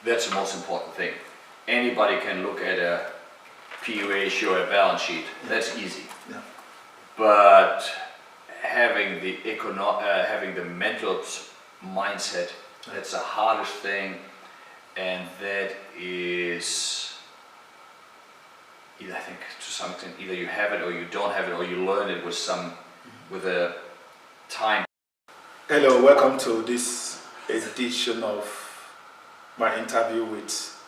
That's the most important thing. Anybody can look at a P/E ratio, a balance sheet. That's easy. Yeah. But having the mental mindset, that's the hardest thing, and that is either, I think, to some extent, either you have it or you don't have it, or you learn it with a time. Hello, welcome to this edition of my interview with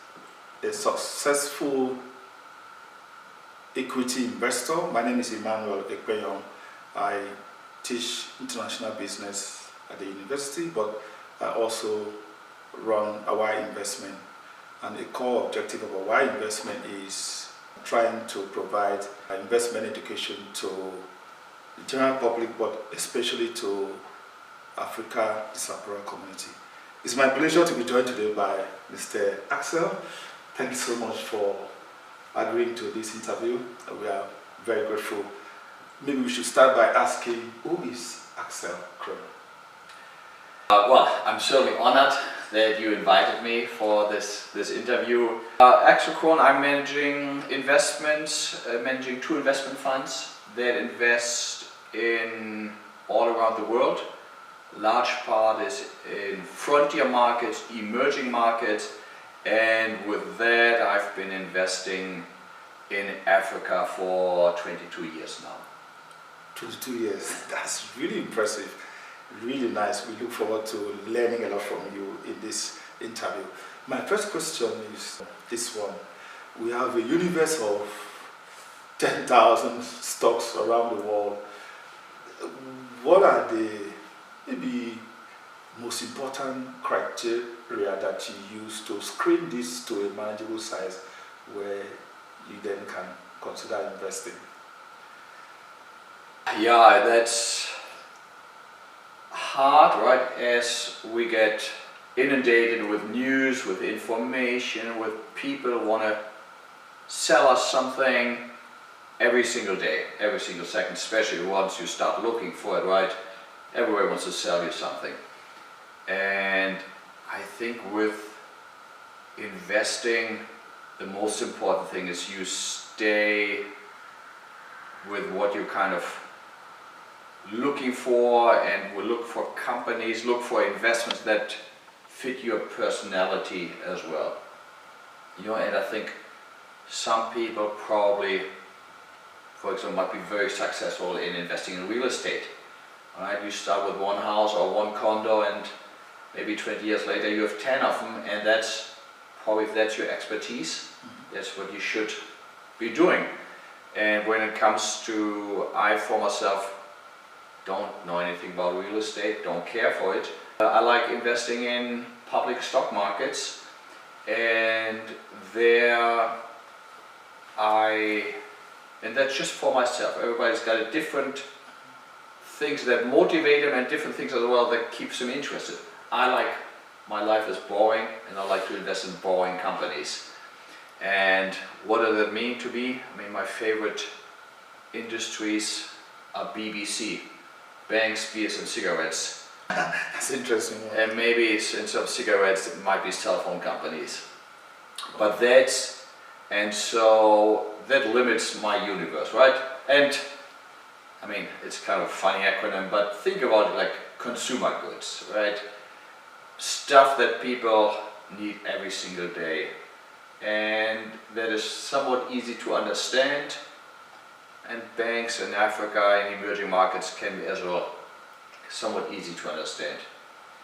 a successful equity investor. My name is Emmanuel Ekpeyon. I teach international business at the university, but I also run Awai Investment. And the core objective of Awai Investment is trying to provide investment education to the general public, but especially to Africa diaspora community. It's my pleasure to be joined today by Mr. Axel. Thank you so much for agreeing to this interview. We are very grateful. Maybe we should start by asking, who is Axel Krohne? Well, I'm certainly honored that you invited me for this interview. Axel Krohne, I'm managing investments, managing 2 investment funds that invest in all around the world. Large part is in frontier markets, emerging markets, and with that I've been investing in Africa for 22 years now. 22 years, that's really impressive, really nice. We look forward to learning a lot from you in this interview. My first question is this one. We have a universe of 10,000 stocks around the world. What are the maybe most important criteria that you use to screen this to a manageable size where you then can consider investing? Yeah, that's hard, right? As we get inundated with news, with information, with people want to sell us something every single day, every single second, especially once you start looking for it, right? Everybody wants to sell you something. And I think with investing, the most important thing is you stay with what you're kind of looking for, and will look for companies, look for investments that fit your personality as well. You know, and I think some people probably, for example, might be very successful in investing in real estate. Right? You start with one house or one condo, and maybe 20 years later you have 10 of them, and that's probably, if that's your expertise, that's what you should be doing. And when it comes to, I for myself don't know anything about real estate, don't care for it. I like investing in public stock markets, and and that's just for myself. Everybody's got a different things that motivate them and different things as well that keeps them interested. My life is boring, and I like to invest in boring companies. And what does that mean to me? I mean, my favorite industries are BBC, banks, beers and cigarettes. That's interesting. Yeah. And maybe instead of cigarettes it might be cell phone companies. But so that limits my universe, right? And I mean, it's kind of a funny acronym, but think about it like consumer goods, right? Stuff that people need every single day, and that is somewhat easy to understand. And banks in Africa and emerging markets can be as well somewhat easy to understand.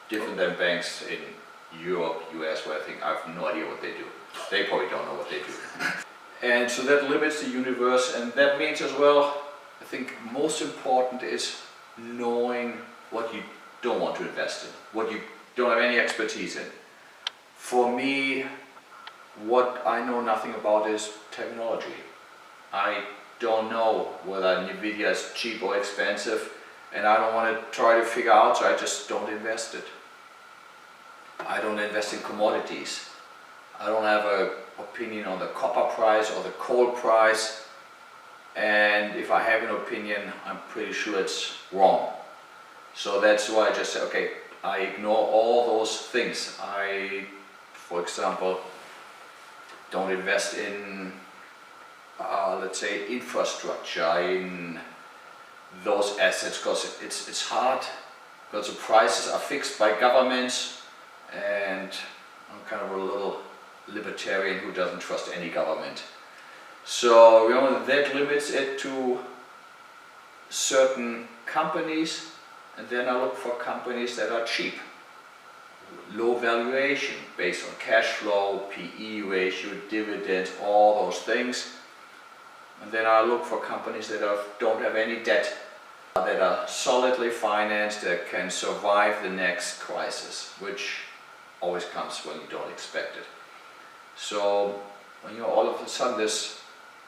Different than banks in Europe, US, where I think I have no idea what they do. They probably don't know what they do. And so that limits the universe, and that means as well, I think most important is knowing what you don't want to invest in, what you don't have any expertise in. For me, what I know nothing about is technology. I don't know whether NVIDIA is cheap or expensive, and I don't want to try to figure out, so I just don't invest it. I don't invest in commodities. I don't have an opinion on the copper price or the coal price. And if I have an opinion, I'm pretty sure it's wrong. So that's why I just say, okay, I ignore all those things. I for example, don't invest in, let's say, infrastructure, in those assets, because it's hard, because the prices are fixed by governments, and I'm kind of a little libertarian who doesn't trust any government. So that limits it to certain companies, and then I look for companies that are cheap, low valuation, based on cash flow, PE ratio, dividends, all those things. And then I look for companies that don't have any debt, that are solidly financed, that can survive the next crisis, which always comes when you don't expect it. So when all of a sudden this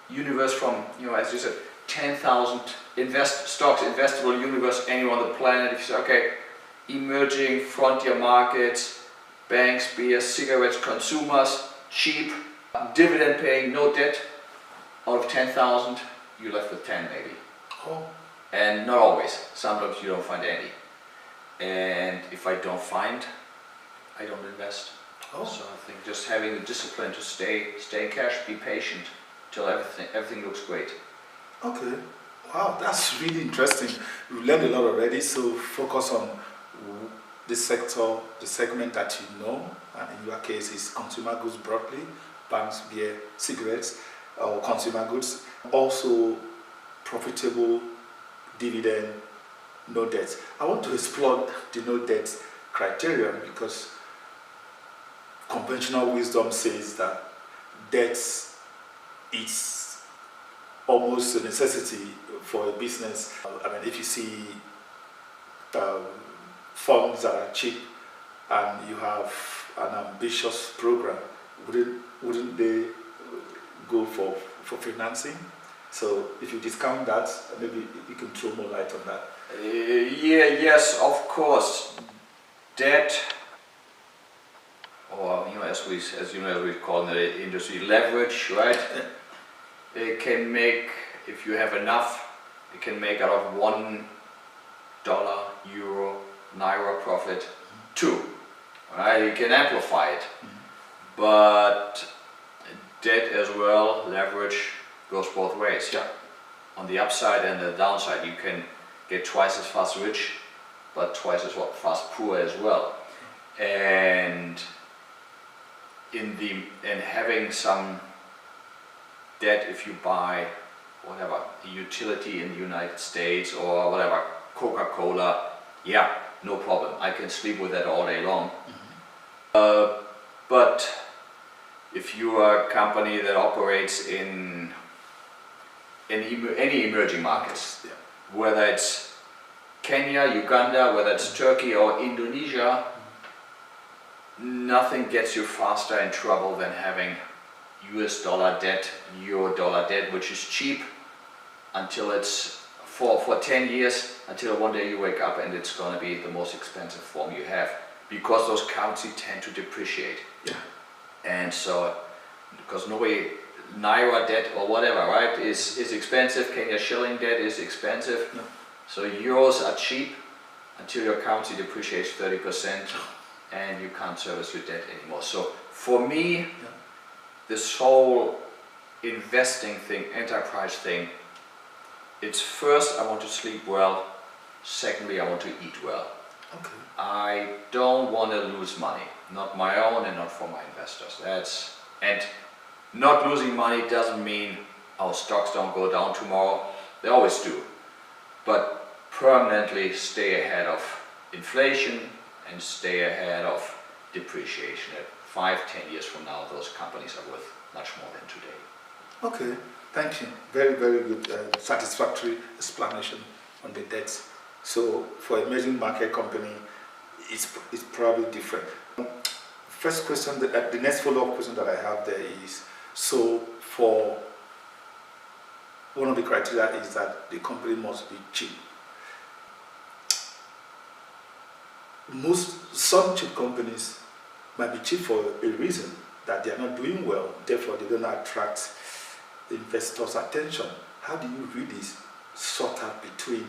universe from, as you said, 10,000 stocks, investable universe anywhere on the planet, if you say, okay, emerging frontier markets, banks, beer, cigarettes, consumers, cheap, dividend paying, no debt, out of 10,000, you're left with 10 maybe. Oh. And not always, sometimes you don't find any. And if I don't find, I don't invest. Oh. So I think just having the discipline to stay in cash, be patient till everything looks great. Okay. Wow, that's really interesting. We've learned a lot already, so focus on the sector, the segment that you know, and in your case is consumer goods broadly, banks, beer, cigarettes, or consumer goods. Also profitable, dividend, no debt. I want to explore the no debt criterion, because conventional wisdom says that debt is almost a necessity for a business. I mean, if you see funds that are cheap and you have an ambitious program, wouldn't they go for financing? So if you discount that, maybe you can throw more light on that. Yes, of course. Debt, or as we call in the industry, leverage, right? It can make, if you have enough, it can make out of $1, euro, naira profit, 2. Right? You can amplify it. But debt as well, leverage, goes both ways. Yeah. On the upside and the downside, you can get twice as fast rich, but twice as fast poor as well. And in having some debt, if you buy whatever, a utility in the United States or whatever, Coca-Cola, yeah, no problem. I can sleep with that all day long. But if you are a company that operates in any emerging markets, Yeah. whether it's Kenya, Uganda, whether it's Turkey or Indonesia, nothing gets you faster in trouble than having US dollar debt, euro dollar debt, which is cheap until it's for 10 years, until one day you wake up and it's going to be the most expensive form you have, because those currencies tend to depreciate. Yeah. And so, because Naira debt or whatever, right, is expensive. Kenya shilling debt is expensive. No. So euros are cheap until your currency depreciates 30% and you can't service your debt anymore. So for me, this whole investing thing, enterprise thing, it's first I want to sleep well, secondly I want to eat well. Okay. I don't want to lose money, not my own and not for my investors. And not losing money doesn't mean our stocks don't go down tomorrow. They always do. But permanently stay ahead of inflation and stay ahead of depreciation. At 5-10 years from now, those companies are worth much more than today. Okay, thank you. Very, very good, satisfactory explanation on the debts. So for emerging market company, it's probably different. First question, the next follow-up question that I have there is, so for one of the criteria is that the company must be cheap. Some cheap companies might be cheap for a reason, that they are not doing well, therefore they don't attract investors' attention. How do you really sort out between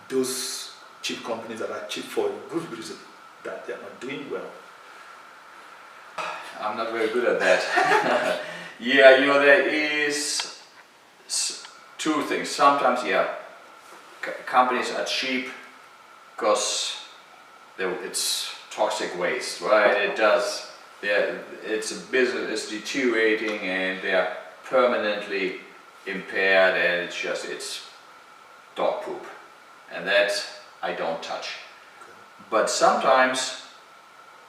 those cheap companies that are cheap for a good reason, that they are not doing well? I'm not very good at that. Yeah, you know, there is two things. Sometimes, yeah, companies are cheap because it's toxic waste, right? It's a business, it's deteriorating and they are permanently impaired, and it's dog poop. And that I don't touch. But sometimes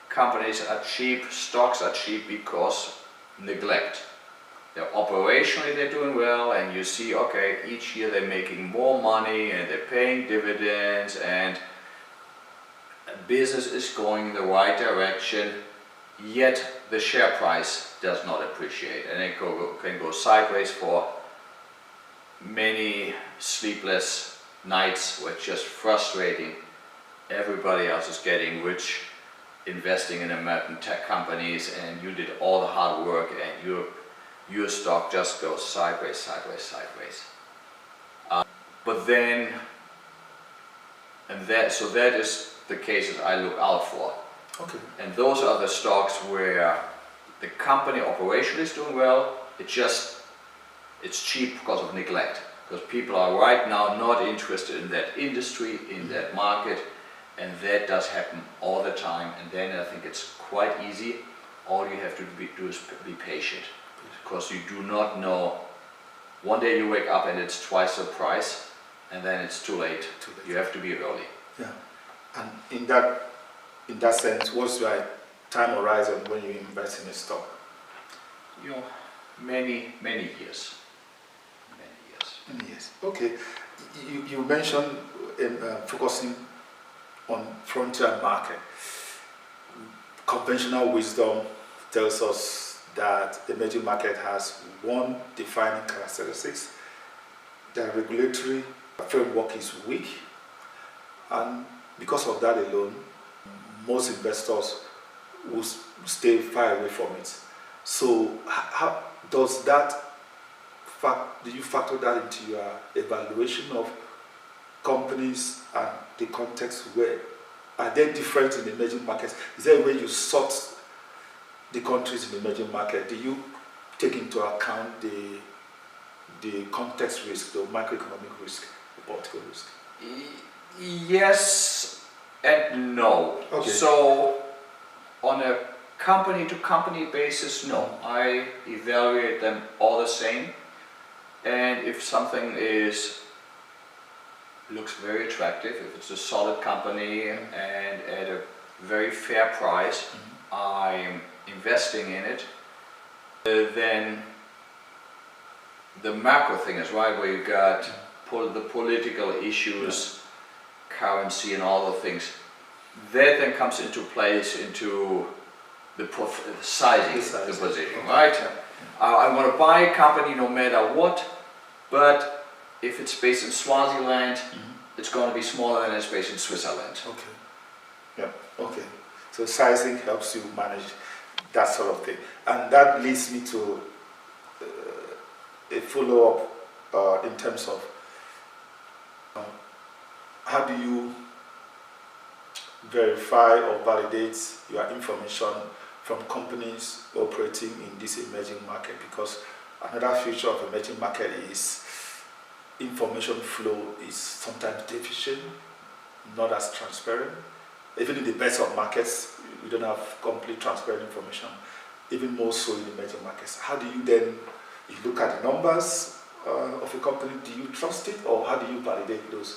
companies are cheap, stocks are cheap because neglect. Operationally they're doing well, and you see, okay, each year they're making more money and they're paying dividends and business is going in the right direction, yet the share price does not appreciate, and it can go sideways for many sleepless nights, where it's just frustrating. Everybody else is getting rich, investing in American tech companies, and you did all the hard work, and your stock just goes sideways, sideways, sideways. But then, so that is the cases I look out for. Okay. And those are the stocks where the company operation is doing well. It's cheap because of neglect, because people are right now not interested in that industry, in that market, and that does happen all the time. And then I think it's quite easy. All you have to do is be patient, because you do not know. One day you wake up and it's twice the price, and then it's too late. You have to be early. Yeah. And in that sense, what's your time horizon when you invest in a stock? You know, many years. Many years. Okay. You mentioned focusing on frontier market. Conventional wisdom tells us that the emerging market has one defining characteristics: the regulatory framework is weak, and because of that alone, most investors will stay far away from it. So how does that do you factor that into your evaluation of companies and the context? Where are they different in the emerging markets? Is there a way you sort the countries in the emerging market? Do you take into account the context risk, the macroeconomic risk, the political risk? Yes and no. Okay. So on a company-to-company basis, no. I evaluate them all the same. And if something looks very attractive, if it's a solid company and at a very fair price, I'm investing in it, then the macro thing is right, where you got the political issues, currency and all the things, that then comes into place into the sizing the position, right? I want to buy a company no matter what, but if it's based in Swaziland, it's going to be smaller than it's based in Switzerland. Okay. Yeah. Okay. So sizing helps you manage that sort of thing, and that leads me to a follow-up in terms of how do you verify or validate your information from companies operating in this emerging market? Because another feature of emerging market is information flow is sometimes deficient, not as transparent. Even in the best of markets, we don't have complete transparent information, even more so in emerging markets. How do you then, you look at the numbers of a company, do you trust it, or how do you validate those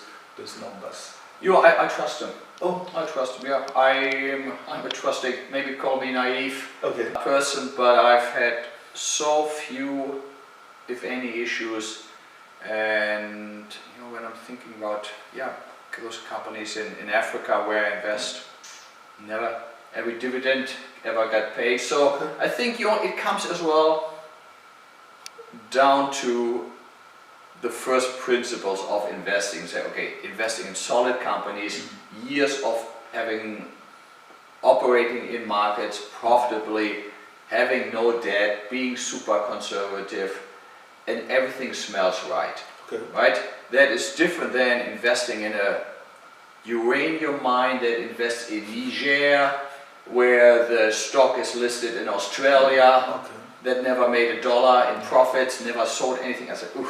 numbers? You know, I trust them. Oh, I trust them, yeah. I'm a trusting, maybe call me naive person, but I've had so few, if any, issues. And you know, when I'm thinking about those companies in Africa where I invest, never every dividend ever got paid. So I think it comes as well down to the first principles of investing. Say, okay, investing in solid companies, years of operating in markets profitably, having no debt, being super conservative, and everything smells right. Okay. Right? That is different than investing in a uranium mine that invests in Niger where the stock is listed in Australia, Okay. that never made a dollar in profits, never sold anything. I said, ooh,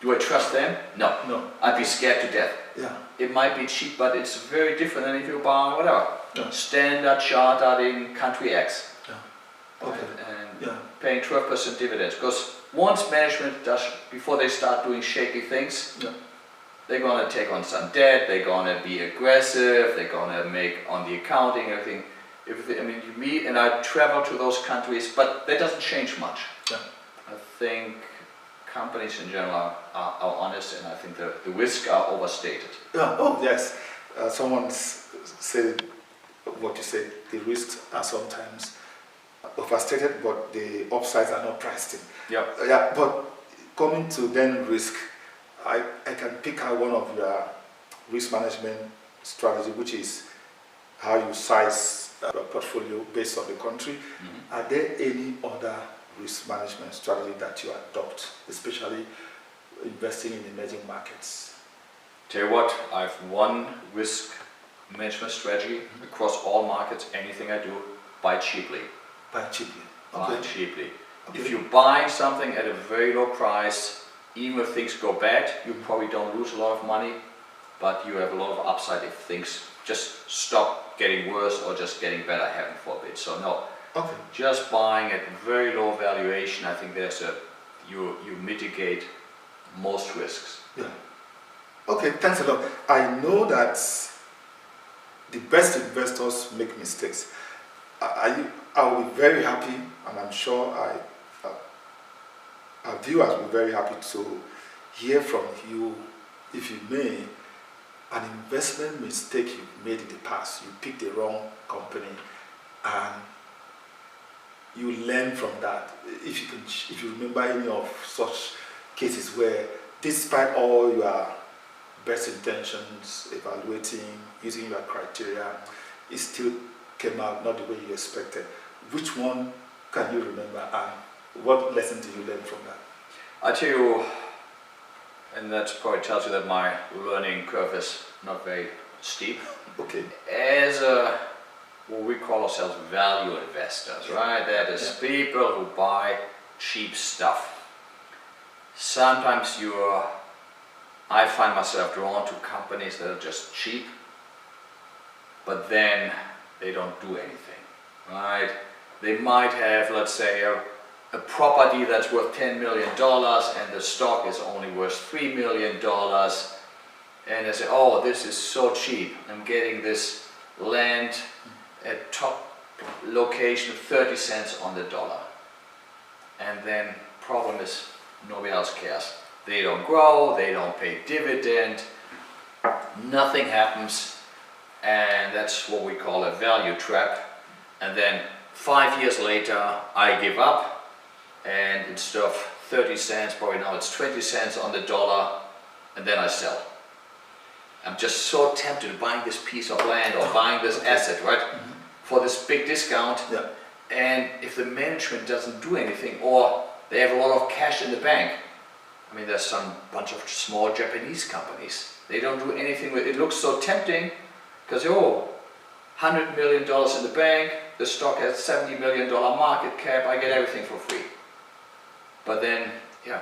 do I trust them? No. No. I'd be scared to death. Yeah. It might be cheap, but it's very different than if you buy whatever. Yeah. Standard Chartered in country X. Yeah. Okay. And Yeah. paying 12% dividends. Because once management does, before they start doing shaky things, Yeah. they're gonna take on some debt, they're gonna be aggressive, they're gonna make on the accounting, everything. I mean, you meet, and I travel to those countries, but that doesn't change much. Yeah. I think companies in general are honest, and I think the risks are overstated. Yeah. Oh yes. Someone said what you said. The risks are sometimes overstated, but the upsides are not priced in. Yeah. Yeah. But coming to then risk, I can pick out one of your risk management strategy, which is how you size a portfolio based on the country. Mm-hmm. Are there any other risk management strategy that you adopt, especially investing in emerging markets? Tell you what, I've one risk management strategy across all markets. Anything I do, buy cheaply. Buy cheaply. Buy Okay. cheaply. Okay. If you buy something at a very low price, even if things go bad, you probably don't lose a lot of money, but you have a lot of upside if things just stop getting worse or just getting better, heaven forbid. So no, Okay. just buying at very low valuation, I think you mitigate most risks. Yeah. Okay, thanks a lot. I know that the best investors make mistakes. I will be very happy, and I'm sure our viewers will be very happy to hear from you, if you may, an investment mistake you made in the past. You picked the wrong company, and you learn from that. If you remember any of such cases where, despite all your best intentions, evaluating, using your criteria, it still came out not the way you expected. Which one can you remember, and what lesson did you learn from that? I tell you, and that probably tells you that my learning curve is not very steep. Okay. As what we call ourselves value investors, right? That is people who buy cheap stuff. Sometimes I find myself drawn to companies that are just cheap, but then they don't do anything, right? They might have, let's say, a property that's worth $10 million and the stock is only worth $3 million, and they say, oh, this is so cheap, I'm getting this land at top location 30 cents on the dollar. And then problem is nobody else cares. They don't grow, they don't pay dividend, nothing happens, and that's what we call a value trap. And then 5 years later I give up, and instead of 30 cents, probably now it's 20 cents on the dollar, and then I sell. I'm just so tempted to buying this piece of land or buying this asset, right? Mm-hmm. For this big discount. Yeah. And if the management doesn't do anything, or they have a lot of cash in the bank, I mean, there's some bunch of small Japanese companies. They don't do anything with it. Looks so tempting because $100 million in the bank, the stock has $70 million market cap, I get everything for free. But then,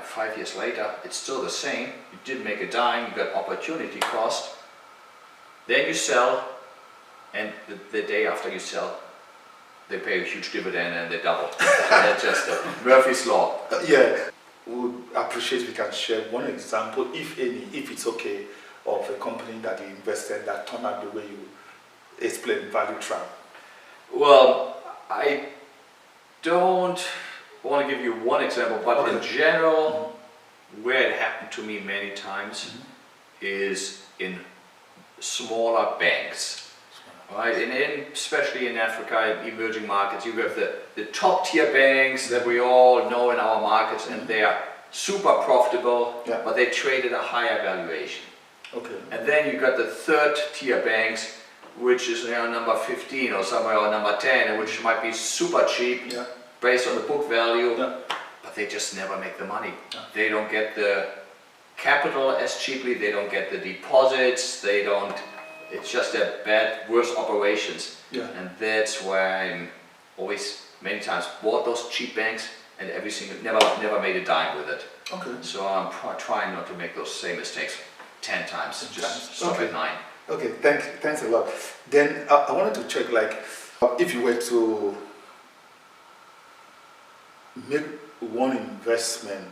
5 years later, it's still the same. You didn't make a dime, you got opportunity cost. Then you sell, and the day after you sell, they pay a huge dividend and they double. That's just Murphy's Law. Yeah, we would appreciate if you can share one example, if any, if it's okay, of a company that you invested that turned out the way you explained, value trap. Well, I don't want to give you one example, but in general, where it happened to me many times is in smaller banks. Right, and especially in Africa, in emerging markets, you have the top tier banks that we all know in our markets, and they are super profitable, but they trade at a higher valuation. Okay. And then you got the third tier banks, which is number 15 or somewhere, or number 10, and which might be super cheap based on the book value, but they just never make the money. They don't get the capital as cheaply, they don't get the deposits, they don't It's just their bad, worse operations. Yeah. And that's why I'm always, many times, bought those cheap banks and every single, never made a dime with it. Okay. So I'm trying not to make those same mistakes 10 times, just stop Okay. at 9. Okay, thanks a lot. Then I wanted to check, like, if you were to make one investment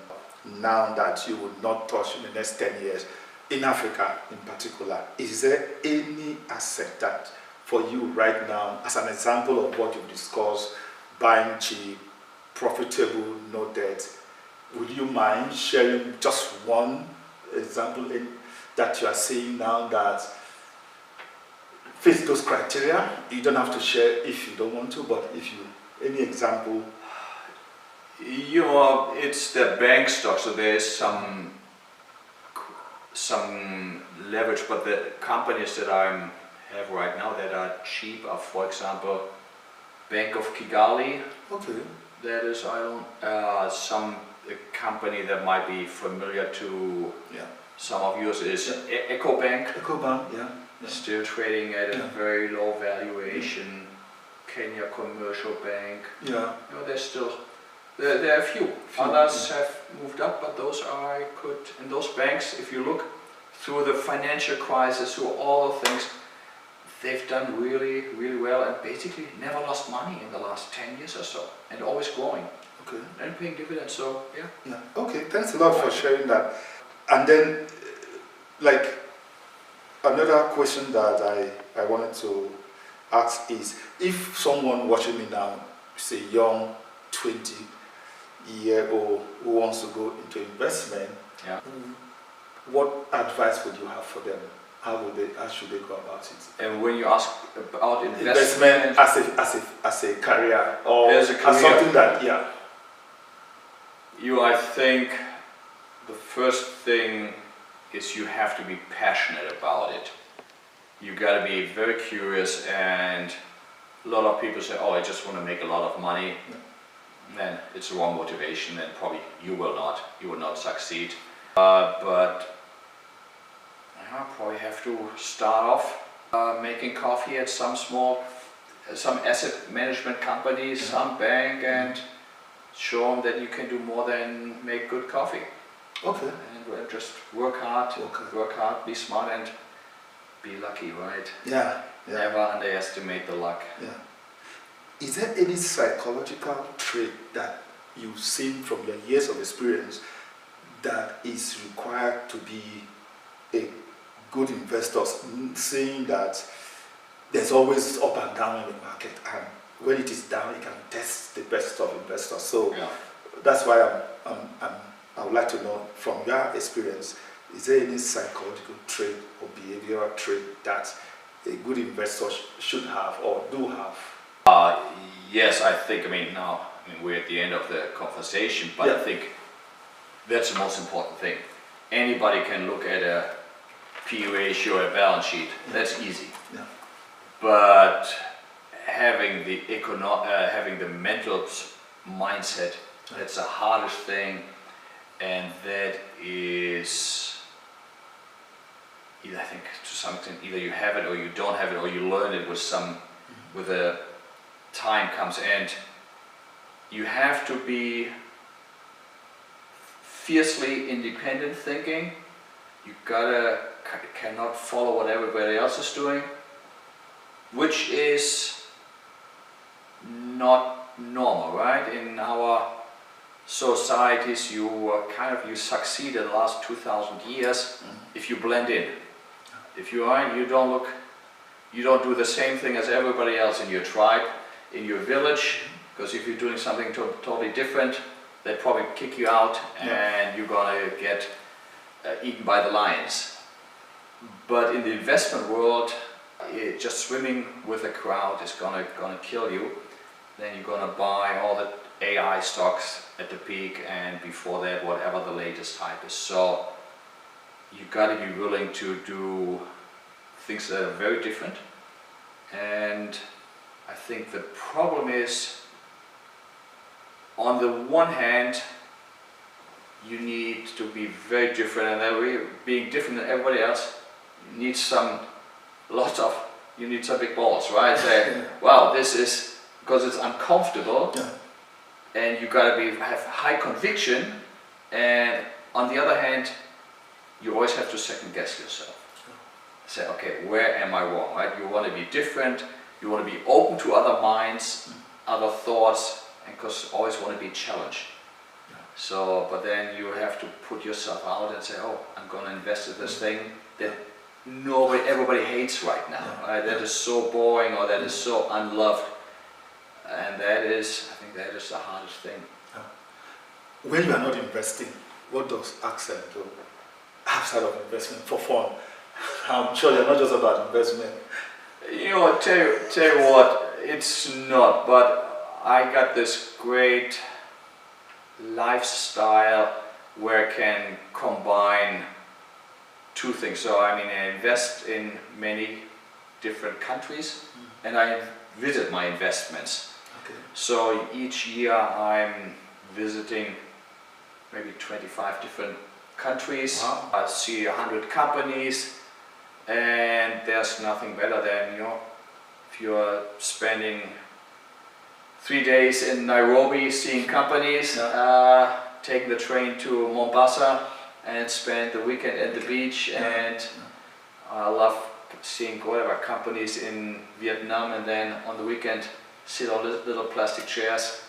now that you would not touch in the next 10 years, in Africa in particular, is there any asset that for you right now, as an example of what you've discussed, buying cheap, profitable, no debt, would you mind sharing just one example that you are seeing now that fits those criteria? You don't have to share if you don't want to, but if you, any example? You know, it's the bank stock, so there's some leverage, but the companies that I have right now that are cheap are, for example, Bank of Kigali. Okay. That is, some company that might be familiar to some of you is EcoBank. EcoBank, yeah. Still trading at a very low valuation. Kenya Commercial Bank. Yeah. You know, there's still, there are a few. Others have moved up, but those are, in those banks, if you look through the financial crisis, through all the things, they've done really, really well and basically never lost money in the last 10 years or so, and always growing. Okay. And paying dividends, so yeah. Yeah. Okay, thanks a lot for sharing that. And then, like, another question that I wanted to ask is, if someone watching me now, say young 20-year-old who wants to go into investment, what advice would you have for them? How should they go about it? And when you ask about investment as a career, or as something that, I think the first thing is you have to be passionate about it. You got to be very curious, and a lot of people say, oh, I just want to make a lot of money. Then it's the wrong motivation, and probably you will not succeed. But I probably have to start off making coffee at some asset management company, some bank, and show them that you can do more than make good coffee. Okay. And just work hard, be smart, and be lucky, right? Yeah. Never underestimate the luck. Yeah. Is there any psychological trait that you've seen from your years of experience that is required to be a good investor, seeing that there's always up and down in the market, and when it is down, you can test the best of investors? So that's why I would like to know from your experience, is there any psychological trait or behavioral trait that a good investor should have or do have? Yes, I think, we're at the end of the conversation, but I think that's the most important thing. Anybody can look at a P/E ratio, a balance sheet, that's easy. Yeah. But having the mental mindset, that's the hardest thing, and that is, I think to some extent, either you have it or you don't have it, or you learn it with the time comes, and you have to be fiercely independent thinking. You cannot follow what everybody else is doing, which is not normal, right? In our societies, you succeed in the last 2,000 years if you blend in. If you don't do the same thing as everybody else in your tribe, in your village, because if you're doing something totally different, they'd probably kick you out and you're gonna get eaten by the lions. But in the investment world, just swimming with a crowd is gonna kill you. Then you're gonna buy all the AI stocks at the peak, and before that, whatever the latest hype is. So you gotta be willing to do things that are very different. And I think the problem is, on the one hand, you need to be very different, and being different than everybody else, you need some you need some big balls, right? Say, wow, this is, because it's uncomfortable, and you gotta have high conviction, and on the other hand, you always have to second guess yourself. Say, okay, where am I wrong, right? You want to be different, you want to be open to other minds, other thoughts, and because always want to be challenged. So, but then you have to put yourself out and say, oh, I'm going to invest in this thing that everybody hates right now. Right? That is so boring, or that is so unloved. And that is, I think that is the hardest thing. When you are not investing, what does Axel do outside of investment for fun? I'm sure you're not just about investment. You know, tell you what, it's not, but I got this great lifestyle where I can combine two things. So I mean, I invest in many different countries, and I visit my investments. So each year I'm visiting maybe 25 different countries. Wow. I see 100 companies, and there's nothing better than, you know, if you're spending 3 days in Nairobi seeing companies, taking the train to Mombasa and spend the weekend at the beach, and I love seeing whatever companies in Vietnam, and then on the weekend sit on little plastic chairs,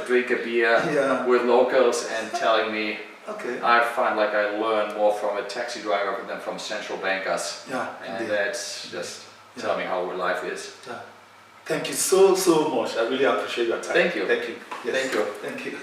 drink a beer with locals, and telling me, I find like I learn more from a taxi driver than from central bankers. And that's just tell me how life is. Thank you so much. I really appreciate your time. Thank you. Thank you. Yes. Thank you. Thank you.